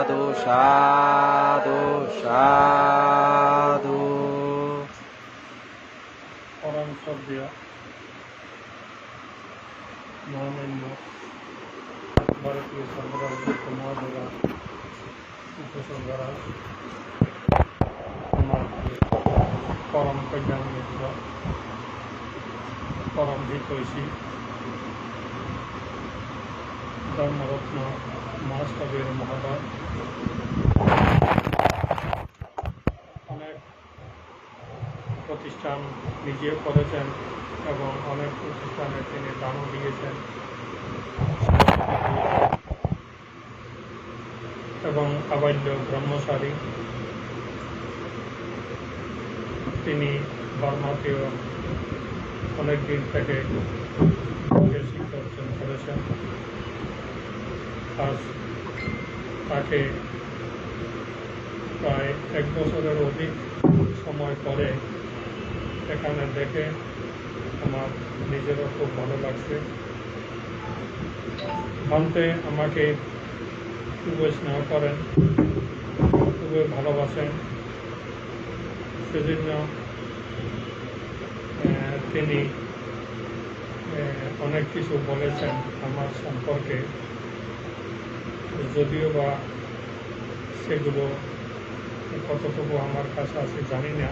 সাধু সাধু সাধু। পরম শ্রদ্ধেয় মহামান্য ভারতীয় সংঘরাজ্য মহাদেরা উপসংহারা আমার পরম কল্যাণ মিত্র পরম হিতৈষী ধর্মরত্ন মহাস্তবীর মহোদয়, অনেক প্রতিষ্ঠান নিজে করেছেন এবং অনেক প্রতিষ্ঠানে তিনি দানও দিয়েছেন এবং আবাল্য ব্রহ্মচারী। তিনি বর্মাতেও অনেক দিন থেকে শিক্ষা অর্জন করেছেন। আজ তাকে প্রায় 1 বছরের অধিক সময় পরে এখানে দেখে আমার নিজেরও খুব ভালো লাগছে। ভান্তে আমাকে খুবই স্নেহ করেন, খুবই ভালোবাসেন। সেজন্য তিনি অনেক কিছু বলেছেন আমার সম্পর্কে, যদিও বা সেগুলো কতটুকু আমার কাছে আছে জানি না,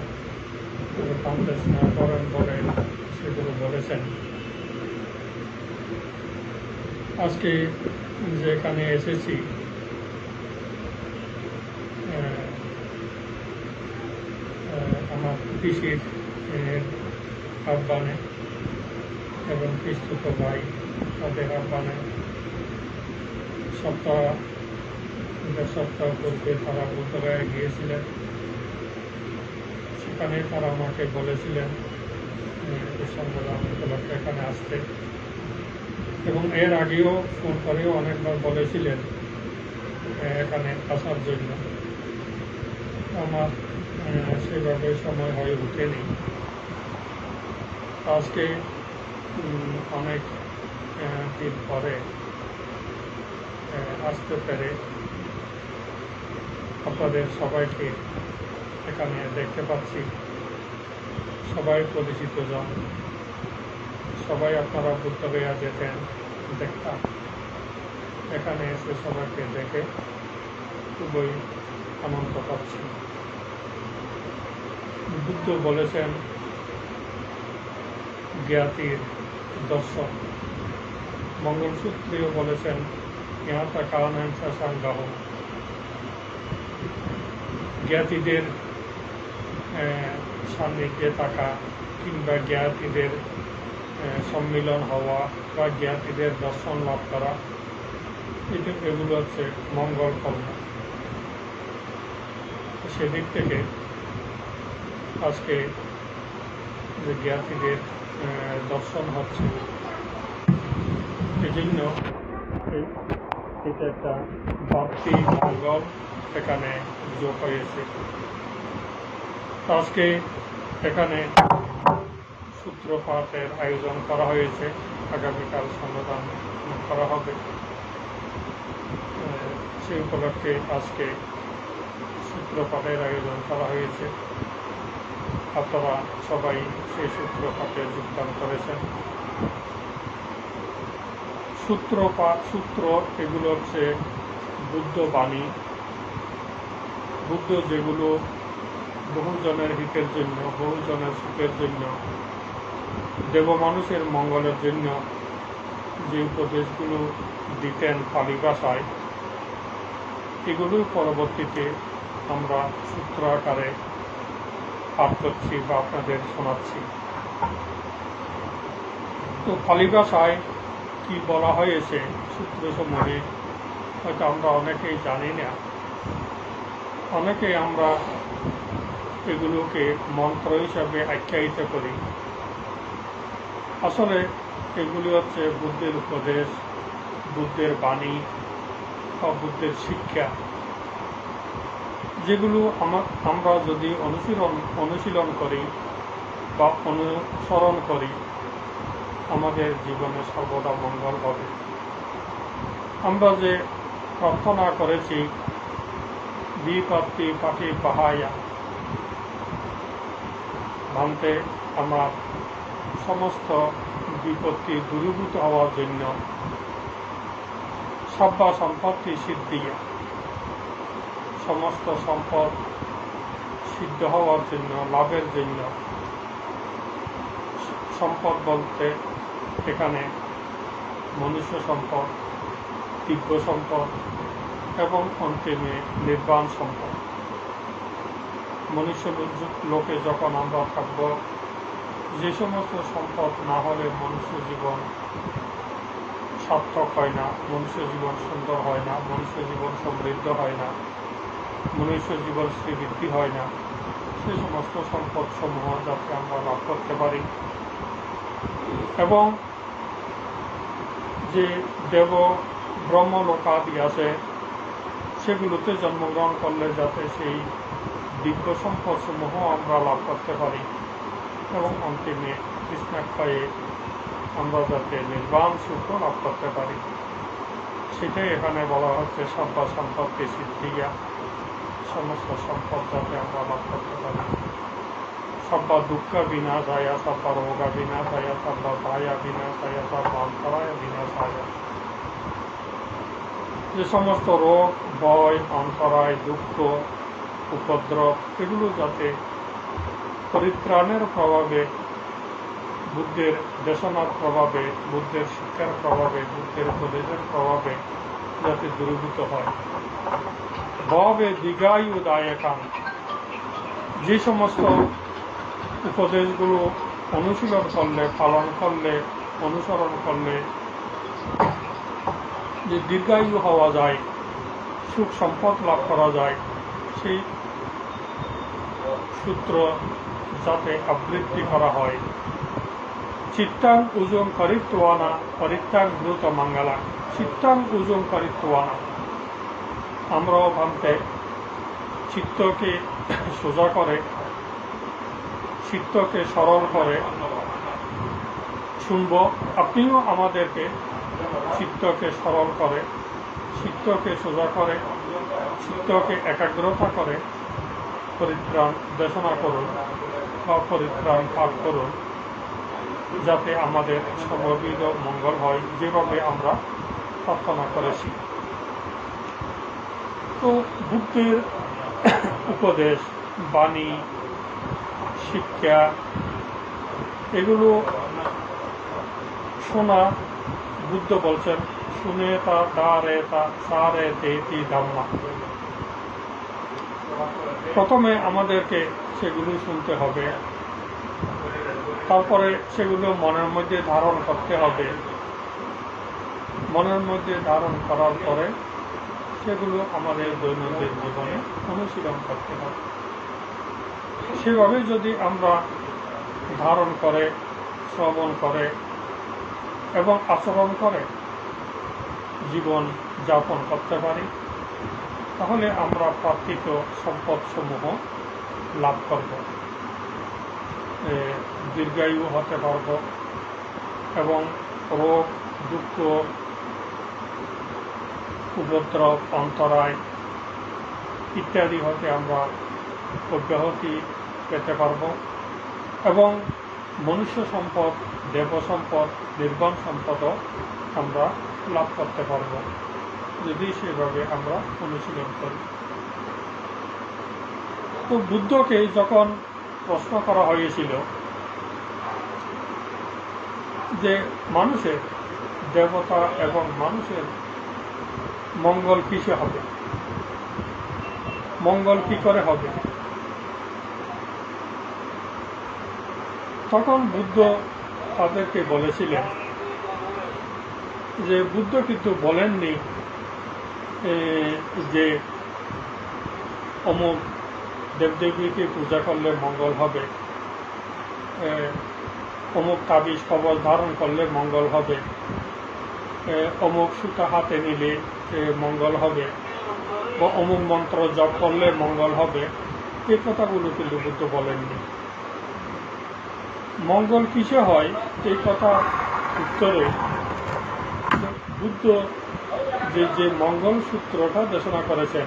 তবে ভান্তে স্নেহ করেন বলে সেগুলো বলেছেন। আজকে যেখানে এসেছি আমার পিসির আহ্বানে এবং পিস্তুত ভাই তাদের আহ্বানে দেড় সপ্তাহ পূর্বে তারা বুদ্ধগয়ায় গিয়েছিলেন। সেখানে তারা আমাকে বলেছিলেন এই সংগ্রাম উপলক্ষে এখানে আসতে, এবং এর আগেও ফোন করেও অনেকবার বলেছিলেন এখানে আসার জন্য। আমার সেভাবে সময় হয়ে ওঠেনি। আজকে অনেক দিন পরে আসতে পেরে আপনাদের সবাইকে এখানে দেখতে পাচ্ছি। সবাই পরিচিত জন, সবাই আপনারা বুদ্ধগয়া যেতেন, দেখতাম। এখানে এসে সবাইকে দেখে খুবই আনন্দ পাচ্ছি। বুদ্ধ বলেছেন জ্ঞাতির দর্শন, মঙ্গলসূত্রেও বলেছেন ইহাতা কারণেন সাঙ্গাহ। জ্ঞাতিদের সান্নিধ্যে থাকা কিংবা জ্ঞাতিদের সম্মিলন হওয়া বা জ্ঞাতিদের দর্শন লাভ করা, এগুলো হচ্ছে মঙ্গল কর্ম। সেদিক থেকে আজকে যে জ্ঞাতিদের দর্শন হচ্ছে, এই জন্য এটা একটা বাড়তি মঙ্গল এখানে যোগ হয়েছে। আজকে এখানে সূত্রপাঠের আয়োজন করা হয়েছে, আগামীকাল সমাধান করা হবে। সেই উপলক্ষে আজকে সূত্রপাঠের আয়োজন করা হয়েছে। আপনারা সবাই সেই সূত্রপাঠে যোগদান করেছেন। সূত্র এগুলো হচ্ছে বুদ্ধ বাণী। বুদ্ধ যেগুলো বহুজনের হিতের জন্য, বহুজনের সুখের জন্য, দেব মানুষের মঙ্গলের জন্য যে উপদেশগুলো দিতেন পালি ভাষায়, এগুলো পরবর্তীতে আমরা সূত্র আকারে পাঠ করছি বা আপনাদের শোনাচ্ছি। তো পালি ভাষায় কি বলা হয়েছে সূত্রসমূহে হয়তো আমরা অনেকেই জানি না। অনেকেই আমরা এগুলোকে মন্ত্র হিসাবে আখ্যায়িত করি। আসলে এগুলি হচ্ছে বুদ্ধের উপদেশ, বুদ্ধের বাণী বা বুদ্ধের শিক্ষা, যেগুলো আমরা যদি অনুশীলন করি বা অনুসরণ করি, আমাদের জীবনে সর্বদা মঙ্গল হবে। আমরা যে প্রার্থনা করেছি বিপত্তি পাঠি পাহায়া ভান্তে আমার সমস্ত বিপত্তি দূরীভূত হওয়ার জন্য সব্বা সম্পত্তি সিদ্ধিয়া সমস্ত সম্পদ সিদ্ধ হওয়ার জন্য লাভের জন্য সম্পদ বলতে এখানে মনুষ্য সম্পদ, দিব্য সম্পদ এবং অন্তিমে নির্বাণ সম্পদ। মনুষ্য লোকে যখন আমরা থাকব, যে সমস্ত সম্পদ না হলে মনুষ্য জীবন সার্থক হয় না, মনুষ্য জীবন সুন্দর হয় না, মনুষ্য জীবন সমৃদ্ধ হয় না, মনুষ্য জীবন শ্রীবৃদ্ধি হয় না, সে সমস্ত সম্পদ সমূহ যাতে আমরা লাভ করতে পারি এবং যে দেব ব্রহ্ম লোকাদি আছে সেগুলোতে জন্মগ্রহণ করলে যাতে সেই দিব্য সম্পদ সমূহ আমরা লাভ করতে পারি এবং অন্তিমে কৃষ্ণাক্ষয়ে আমরা যাতে নির্বাণ সুখ লাভ করতে পারি, সেটাই এখানে বলা হচ্ছে সব্বা সম্পত্তি সিদ্ধিয়া, সমস্ত সম্পদ যাতে আমরা লাভ করতে পারি। সব্বা দুঃখ বিনাশায়, সব্বা রোগা বিনাশায়, সব্বা ভায়া বিনাশায়, সব্বা অন্তরায় বিনাশায়। যে সমস্ত রোগ, ভয়, অন্তরায়, দুঃখ, উপদ্রব এগুলো যাতে পরিত্রাণের প্রভাবে, বুদ্ধের দেশনার প্রভাবে, বুদ্ধের শিক্ষার প্রভাবে, বুদ্ধের উপদেশের প্রভাবে যাতে দূরীভূত হয়। ভবে দীর্ঘায়ু দায়কান, যে সমস্ত উপদেশগুলো অনুশীলন করলে, পালন করলে, অনুসরণ করলে যে দীর্ঘায়ু হওয়া যায়, সুখ সম্পদ লাভ করা যায়, সেই সূত্র যাতে আবৃত্তি করা হয়। চিত্তাং উজং করিত্বানা পরিত্যাগ দ্রুত মঙ্গলা, চিত্তাং উজং করিত্বানা, আমরাও ভাবতে চিত্তকে সোজা করে, চিত্তকে সরল করে শুনব। আপনিও আমাদেরকে চিত্তকে সরল করে, চিত্তকে সোজা করে, চিত্তকে একাগ্রতা করে পরিত্রাণ দেশনা করুন বা পরিত্রাণ পাঠ করুন, যাতে আমাদের সর্ববিধ মঙ্গল হয়, যেভাবে আমরা প্রার্থনা করেছি। তো বুদ্ধের উপদেশ, বাণী, শিক্ষা এগুলো শোনা, বুদ্ধ বলছেন শুনে তা দারে তা সারে দেতি ধাম্মা। প্রথমে আমাদেরকে সেগুলো শুনতে হবে, তারপরে সেগুলো মনের মধ্যে ধারণ করতে হবে, মনের মধ্যে ধারণ করার পরে সেগুলো আমাদের দৈনন্দিন জীবনে অনুশীলন করতে হবে। সেভাবে যদি আমরা ধারণ করে, শ্রবণ করে এবং আচরণ করে জীবন যাপন করতে পারি, তাহলে আমরা প্রাপ্তিত সম্পদসমূহ লাভ করব, দীর্ঘায়ু হতে পারব এবং রোগ, দুঃখ, উপদ্রব, অন্তরায় ইত্যাদি হতে আমরা অব্যাহতি পেতে পারব এবং মনুষ্য সম্পদ, দেব সম্পদ, নির্বাণ সম্পদও আমরা লাভ করতে পারব, যদি সেভাবে আমরা অনুশীলন করি। তো বুদ্ধকে যখন প্রশ্ন করা হয়েছিল যে মানুষের, দেবতা এবং মানুষের মঙ্গল কিসে হবে, মঙ্গল কি করে হবে, তখন বুদ্ধ তাদেরকে বলেছিলেন যে বুদ্ধ কিন্তু বলেননি যে অমুক দেবদেবীকে পূজা করলে মঙ্গল হবে, অমুক তাবিজ কবচ ধারণ করলে মঙ্গল হবে, অমুক সুতা হাতে নিলে মঙ্গল হবে বা অমুক মন্ত্র জপ করলে মঙ্গল হবে। এই কথাগুলো কিন্তু বুদ্ধ বলেননি। মঙ্গল কিসে হয় এই কথা উত্তরে বুদ্ধ যে মঙ্গল সূত্রটা দেশনা করেছেন,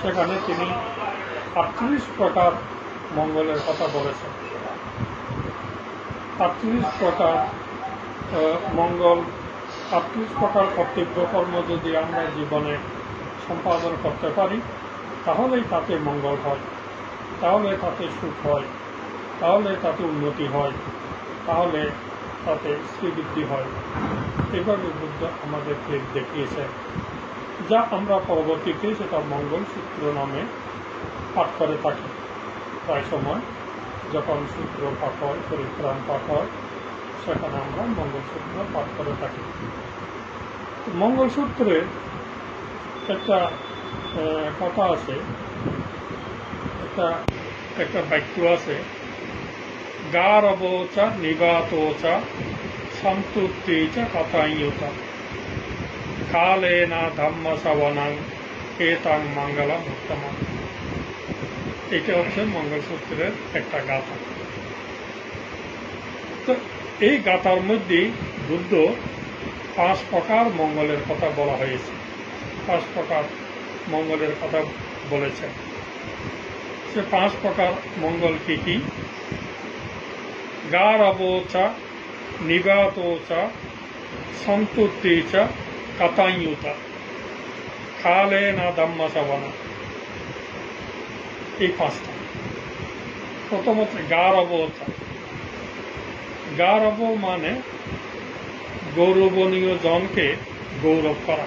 সেখানে তিনি 38 প্রকার মঙ্গলের কথা বলেছেন। 38 প্রকার মঙ্গল, 38 প্রকার কর্তব্য কর্ম যদি আমরা জীবনে সম্পাদন করতে পারি, তাহলেই তাতে মঙ্গল হয়, তাহলে তাতে সুখ হয়, তাহলে তাতে উন্নতি হয়, তাহলে তাতে শ্রীবৃদ্ধি হয়। এভাবে বুদ্ধ আমাদেরকে দেখিয়েছেন, যা আমরা পরবর্তীতে সেটা মঙ্গল সূত্র নামে পাঠ করে থাকি। প্রায় সময় যখন সূত্র পাঠ হয়, পরিত্রাণ পাঠ হয়, সেখানে আমরা মঙ্গলসূত্র পাঠ করে থাকি। মঙ্গলসূত্রের একটা কথা আছে, একটা বাক্য আছে, গারবোচা নিবাতোচা সন্তুষ্টিচা কথাইয়তা কালেনা ধম্ম শ্রবণাং এতাং মঙ্গলম উত্তমম। এটা হচ্ছে মঙ্গলসূত্রের একটা গাথা। তো এই গাথার মধ্যে বুদ্ধ 5 প্রকার মঙ্গলের কথা বলা হয়েছে, 5 প্রকার মঙ্গলের কথা বলেছেন। সে 5 প্রকার মঙ্গল কি কি? গারবোচা নিবাতোচা সন্তুষ্টিচা কথাইয়তা কালেনা ধম্ম শ্রবণাং। এই 5টা। প্রথমত গারবোচা। গারব মানে গৌরবনীয় জনকে গৌরব করা,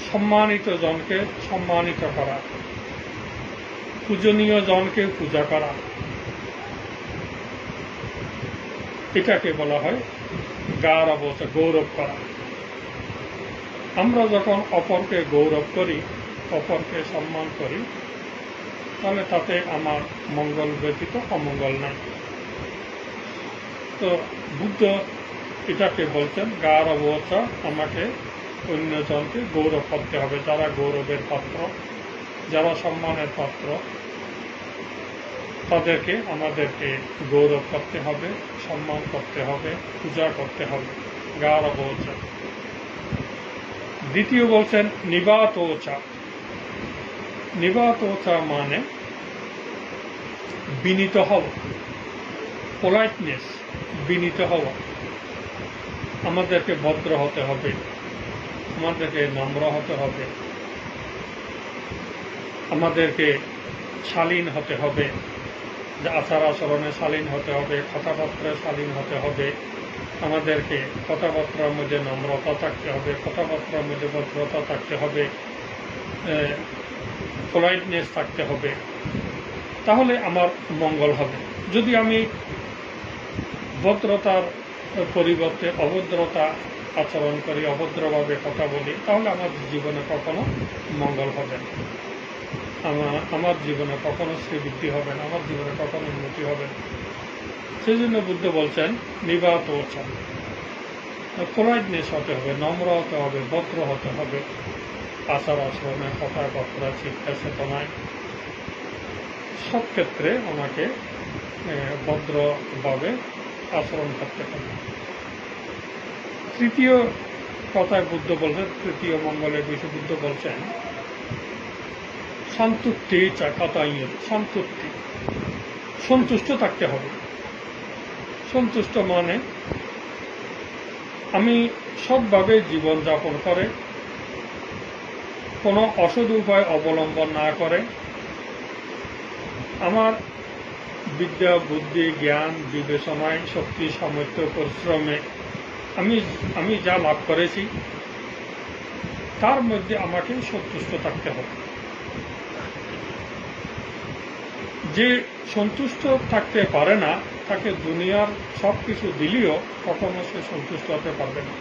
সম্মানিত জনকে সম্মানিত করা, পূজনীয় জনকে পূজা করা, এটাকে বলা হয় গারবোচা, গৌরব করা। আমরা যখন অপরকে গৌরব করি, অপরকে সম্মান করি, তাহলে তাতে আমার মঙ্গল ব্যতীত অমঙ্গল নাই। তো বুদ্ধ এটাকে বলছেন গারবোচা, আমাকে অন্যজনকে গৌরব করতে হবে। যারা গৌরবের পাত্র, যারা সম্মানের পাত্র, তাদেরকে আমাদেরকে গৌরব করতে হবে, সম্মান করতে হবে, পূজা করতে হবে। গারবোচা। দ্বিতীয় বলছেন নিবাতোচা। নিবাতোচা মানে বিনীত হওয়া, পোলাইটনেস, বিনীত হওয়া। আমাদেরকে ভদ্র হতে হবে, আমাদেরকে নম্র হতে হবে, আমাদেরকে শালীন হতে হবে, আচার আচরণে শালীন হতে হবে, কথাবার্তায় শালীন হতে হবে, আমাদেরকে কথাবার্তার মধ্যে নম্রতা থাকতে হবে, কথাবার্তার মধ্যে ভদ্রতা থাকতে হবে, পোলাইটনেস থাকতে হবে, তাহলে আমার মঙ্গল হবে। যদি আমি ভদ্রতার পরিবর্তে অভদ্রতা আচরণ করি, অভদ্রভাবে কথা বলি, তাহলে আমার জীবনে কখনো মঙ্গল হবে না, আমার জীবনে কখনো শ্রীবৃদ্ধি হবে না, আমার জীবনে কখনো উন্নতি হবে না। সেই জন্য বুদ্ধ বলছেন নিবাতোচা, পোলাইটনেস হতে হবে, নম্র হতে হবে, ভদ্র হতে হবে, আচার আচরণে, কথাবার্তা, শিক্ষা চেতনায় সব ক্ষেত্রে আমাকে ভদ্রভাবে আচরণ করতে হবে। তৃতীয় কথায় বুদ্ধ বলছেন, তৃতীয় মঙ্গলের বিষয়ে বুদ্ধ বলছেন সন্তুষ্টি কথাইয়, সন্তুষ্টি, সন্তুষ্ট থাকতে হবে। সন্তুষ্ট মানে আমি সৎভাবে জীবনযাপন করে, কোনো অসৎ উপায় অবলম্বন না করে, আমার বিদ্যা, বুদ্ধি, জ্ঞান, বিবেচনায়, শক্তি, সামর্থ্য, পরিশ্রমে আমি যা লাভ করেছি, তার মধ্যে আমাকে সন্তুষ্ট থাকতে হবে। যে সন্তুষ্ট থাকতে পারে না, তাকে দুনিয়ার সব কিছু দিলেও কখনো সে সন্তুষ্ট হতে পারবে না।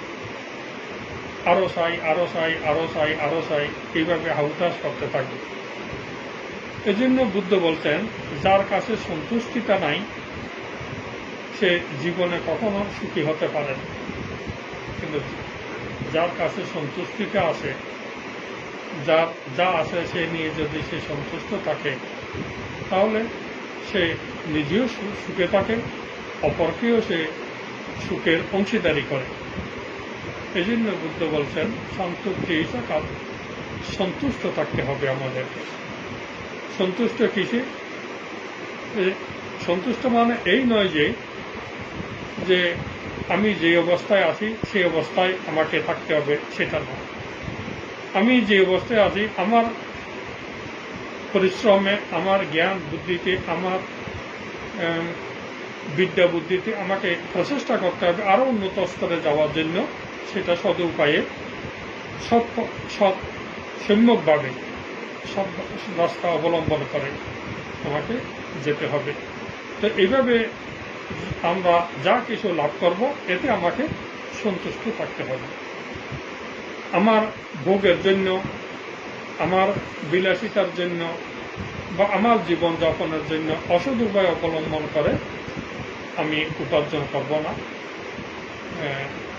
আরো চাই, আরো চাই, আরো চাই, আরো চাই, এইভাবে হাউতাস করতে থাকবে। এজন্য বুদ্ধ বলছেন, যার কাছে সন্তুষ্টিটা নাই, সে জীবনে কখনো সুখী হতে পারে না। কিন্তু যার কাছে সন্তুষ্টিটা আছে, যা আছে সে নিয়ে যদি সে সন্তুষ্ট থাকে, তাহলে সে নিজেও সুখে থাকে, অপরকেও সে সুখের অংশীদারি করে। এই জন্য বুদ্ধ বলছেন সন্তুষ্ট থাকতে হবে আমাদেরকে। সন্তুষ্ট কিসে? সন্তুষ্ট মানে এই নয় যে আমি যে অবস্থায় আছি সেই অবস্থায় আমাকে থাকতে হবে, সেটা নয়। আমি যে অবস্থায় আছি আমার পরিশ্রমে, আমার জ্ঞান বুদ্ধিতে, আমার বিদ্যা বুদ্ধিতে আমাকে প্রচেষ্টা করতে হবে আরও উন্নত স্তরে যাওয়ার জন্য। সেটা সদ উপায়ে সম্যকভাবে সব রাস্তা অবলম্বন করে আমাকে যেতে হবে। তো এইভাবে আমরা যা কিছু লাভ করব এতে আমাকে সন্তুষ্ট থাকতে হবে। আমার ভোগের জন্য, আমার বিলাসিতার জন্য বা আমার জীবনযাপনের জন্য অসৎ উপায় অবলম্বন করে আমি উপার্জন করব না,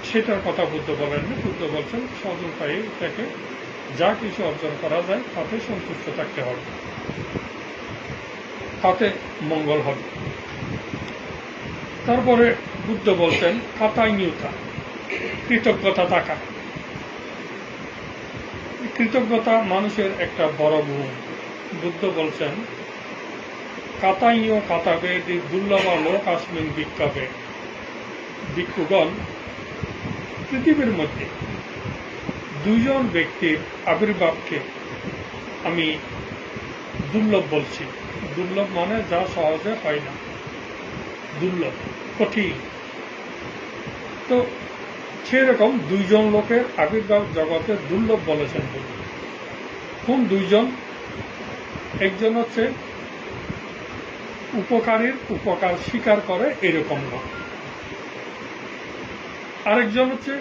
সেটার কথা বুদ্ধ বলেননি। বুদ্ধ বলছেন সৎ উপায়ে থেকে যা কিছু অর্জন করা যায় তাতে সন্তুষ্ট থাকতে হবে, তাতে মঙ্গল হবে। তারপরে বুদ্ধ বলছেন কাতাইনিয়তা, কৃতজ্ঞতা থাকা। কৃতজ্ঞতা মানুষের একটা বড় গুণ। বুদ্ধ বলছেন কাতাইয় কাতাবে দুর্লভা লোক আসমিন বিক্ষাবে। ভিক্ষুগণ, পৃথিবীর মধ্যে দুইজন ব্যক্তির আবির্ভাবকে আমি দুর্লভ বলছি। দুর্লভ মানে যা সহজে হয় না, দুর্লভ, কঠিন। তো সেরকম দুইজন লোকের আবির্ভাব জগতে দুর্লভ বলেছেন। কোন দুইজন? একজন হচ্ছে উপকারীর উপকার স্বীকার করে এরকম লোক, আরেকজন হচ্ছে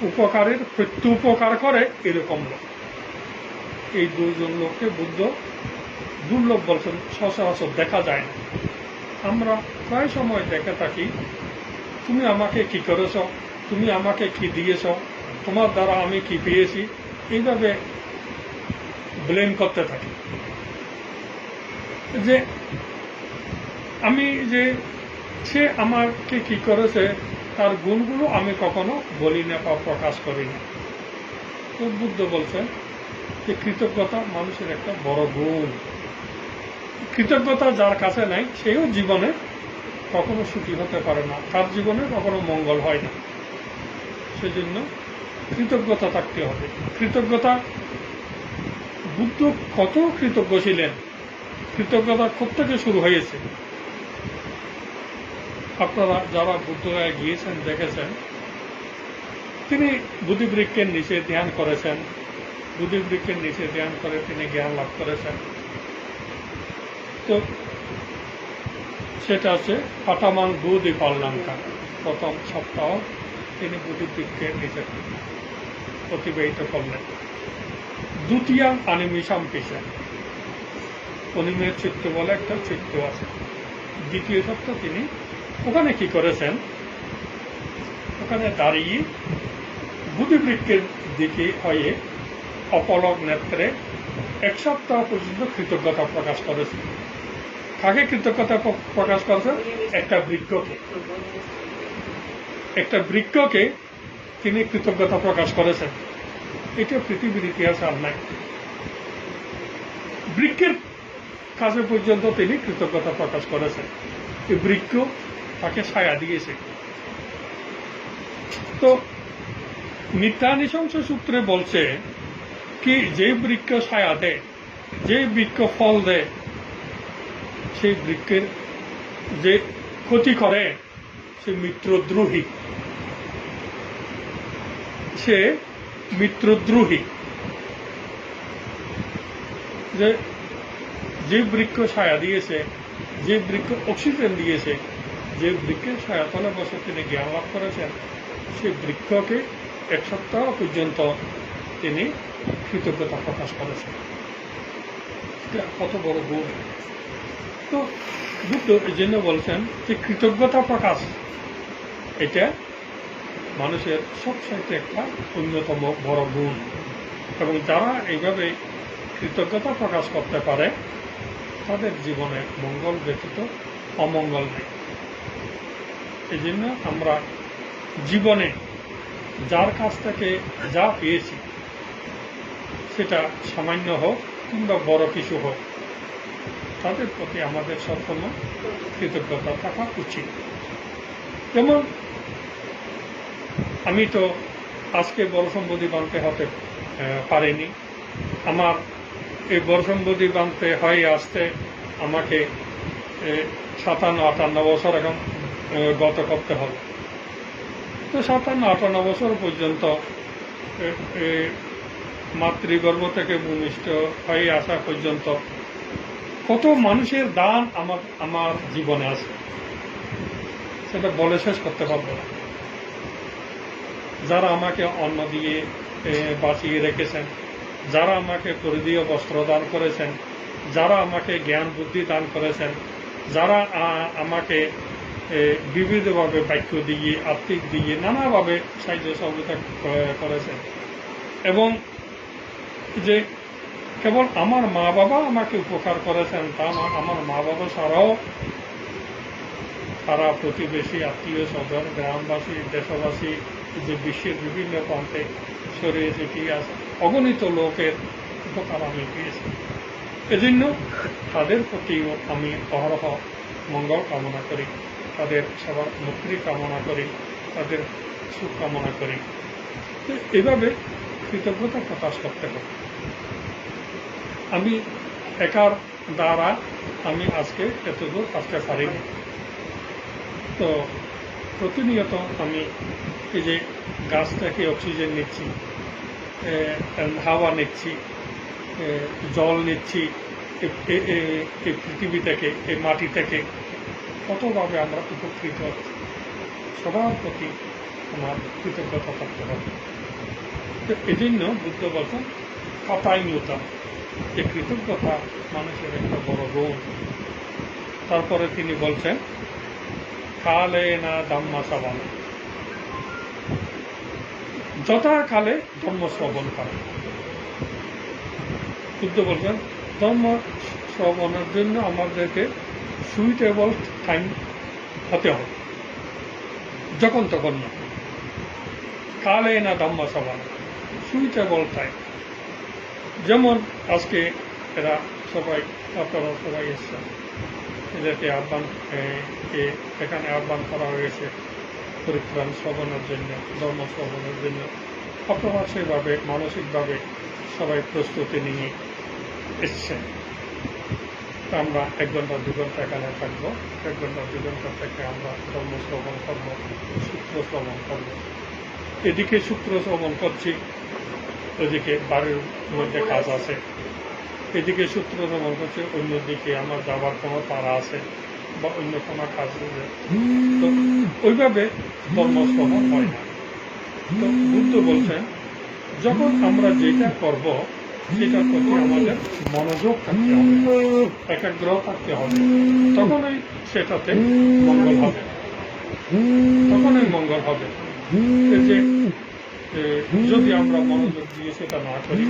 উপকারীর প্রত্যুপকার করে এরকম লোক। এই দুইজন লোককে বুদ্ধ দুর্লভ বলছেন, সচরাচর দেখা যায় না। আমরা প্রায় সময় দেখে থাকি, তুমি আমাকে কি করেছ, তুমি আমাকে কি দিয়েছ, তোমার দ্বারা আমি কি পেয়েছি, এইভাবে ব্লেম করতে থাকি। যে আমি যে সে আমাকে কি করেছে তার গুণগুলো আমি কখনো বলি না বা প্রকাশ করি না। তো বুদ্ধ বলছেন যে কৃতজ্ঞতা মানুষের একটা বড় গুণ। কৃতজ্ঞতা যার কাছে নাই সেও জীবনে কখনো সুখী হতে পারে না, তার জীবনে কখনো মঙ্গল হয় না। সেজন্য কৃতজ্ঞতা থাকতে হবে। কৃতজ্ঞতা, বুদ্ধ কত কৃতজ্ঞ ছিলেন, কৃতজ্ঞতা কোত্থেকে শুরু হয়েছে। আপনারা যারা বুদ্ধগয়ায় গিয়েছেন দেখেছেন, তিনি বুদ্ধিবৃক্ষের নিচে ধ্যান করেছেন, বুদ্ধিবৃক্ষের নিচে ধ্যান করে তিনি জ্ঞান লাভ করেছেন। তো সেটা আছে পাটামান বুদ্ধি পাল্লাঙ্কা, প্রথম সপ্তাহ তিনি বুদ্ধিবৃক্ষের নিচে অতিবাহিত করলেন। দ্বিতীয়াং অনিমিষাম পিসেন, অনিমের চিত্ত বলে একটা চিত্ত আছে। দ্বিতীয় সপ্তাহ তিনি ওখানে কি করেছেন, ওখানে দাঁড়িয়ে বুদ্ধিবৃক্ষের দিকে হয়ে অপলক নেত্রে 1 সপ্তাহ পর্যন্ত কৃতজ্ঞতা প্রকাশ করেছেন। কাকে কৃতজ্ঞতা প্রকাশ করেছেন? একটা বৃক্ষকে তিনি কৃতজ্ঞতা প্রকাশ করেছেন। এটা পৃথিবীর ইতিহাসে আর নাই। বৃক্ষের কাছে পর্যন্ত তিনি কৃতজ্ঞতা প্রকাশ করেছেন। এই বৃক্ষ তাকে ছায়া দিয়েছে। তো নিত্যানিশংস সূত্রে বলছে কি, যে বৃক্ষ ছায়া দেয়, যে বৃক্ষ ফল দেয়, সেই বৃক্ষের যে ক্ষতি করে সে মিত্রদ্রোহী, সে মিত্রদ্রোহী। যে বৃক্ষ ছায়া দিয়েছে, যে বৃক্ষ অক্সিজেন দিয়েছে, যে বৃক্ষের ছায়াতলে বসে তিনি জ্ঞান লাভ করেছেন, সেই বৃক্ষকে 1 সপ্তাহ পর্যন্ত তিনি কৃতজ্ঞতা প্রকাশ করেছেন। কত বড় গুণ। তো বুদ্ধ এই জন্য বলছেন যে কৃতজ্ঞতা প্রকাশ এটা মানুষের সবচাইতে একটা অন্যতম বড় গুণ, এবং যারা এইভাবে কৃতজ্ঞতা প্রকাশ করতে পারে তাদের জীবনে মঙ্গল ব্যতীত অমঙ্গল নেই। এই জন্য আমরা জীবনে যার কাছ থেকে যা পেয়েছি সেটা সামান্য হোক কিংবা বড় কিছু হোক, তাদের প্রতি আমাদের সবসময় কৃতজ্ঞতা থাকা উচিত। যেমন আমি তো আজকে বড়সম্পত্তি বানতে হতে পারিনি। আমার এই বড়সম্পত্তি বানতে হয় আসতে আমাকে 57-58 বছর এখন গত করতে হবে। তো 57-58 বছর পর্যন্ত মাতৃগর্ভ থেকে ভূমিষ্ঠ হয়ে আসা পর্যন্ত কত মানুষের দান আমার জীবনে আছে, সেটা বলে শেষ করতে পারবো না। যারা আমাকে অন্ন দিয়ে বাঁচিয়ে রেখেছেন, যারা আমাকে পরিধেয় বস্ত্র দান করেছেন, যারা আমাকে জ্ঞান বুদ্ধি দান করেছেন, যারা আমাকে বিবিধভাবে বাক্য দিয়ে, আর্থিক দিয়ে, নানাভাবে সাহায্য সহযোগিতা করেছেন, এবং যে কেবল আমার মা বাবা আমাকে উপকার করেছেন তা না, আমার মা বাবা ছাড়াও সারা প্রতিবেশী, আত্মীয় স্বজন, গ্রামবাসী, দেশবাসী, যে বিশ্বের বিভিন্ন প্রান্তে ছড়িয়ে ছিটিয়ে আছে অগণিত লোকের উপকার আমি পেয়েছি। এজন্য তাদের প্রতিও আমি অহরহ মঙ্গল কামনা করি, তাদের সবার মুক্তি কামনা করি, তাদের সুখ কামনা করি। তো এভাবে কৃতজ্ঞতা প্রকাশ করতে হবে। আমি একার দ্বারা আমি আজকে এতদূর আসতে পারিনি। তো প্রতিনিয়ত আমি এই যে গাছ থেকে অক্সিজেন নিচ্ছি, হাওয়া নিচ্ছি, জল নিচ্ছি, এই পৃথিবী থেকে, এই মাটি থেকে কতভাবে আমরা উপকৃত হচ্ছি, সবার প্রতি আমার কৃতজ্ঞতা থাকতে হবে। তো এই জন্য বুদ্ধ বলছেন কাতাইনতা, যে কৃতজ্ঞতা মানুষের একটা বড় গুণ। তারপরে তিনি বলছেন কালে না ধাম্মা শ্রবণ, যথাকালে ধর্ম শ্রবণ করে। বুদ্ধ বলছেন ধর্ম শ্রবণের জন্য আমাদেরকে সুইটেবল টাইম হতে হবে, যখন তখন না। কালে না ধাম্মা শ্রবণ, সুইটেবল টাইম। যেমন আজকে এরা সবাই, আপনারা সবাই এসছেন, এদেরকে এখানে আহ্বান করা হয়েছে পরিত্রাণ শ্রবণের জন্য, ধর্ম শ্রবণের জন্য। আপনারা সেভাবে মানসিকভাবে সবাই প্রস্তুতি নিয়ে এসছেন। আমরা 1 ঘন্টা 2 ঘন্টা এখানে থাকবো। 1 ঘন্টা 2 ঘন্টা থেকে আমরা ধর্ম শ্রবণ করবো, সূত্র শ্রবণ করবো। এদিকে সূত্র শ্রবণ করছি, ওইদিকে বাড়ির মধ্যে কাজ আছে। এদিকে সূত্র শ্রবণ করছে, অন্যদিকে আমার যাবার কোনো তাড়া আছে বা অন্য কোনো কাজ আছে। তো ওইভাবে ধর্ম শ্রবণ হয় না। তো বুদ্ধ বলছেন যখন আমরা যেটা করব সেটার প্রতি আমাদের মনোযোগ থাকতে হবে, একাগ্র থাকতে হবে, তখনই সেটাতে মঙ্গল হবে, তখনই মঙ্গল হবে। যে যদি আমরা মনোযোগ দিয়ে সেটা না করি,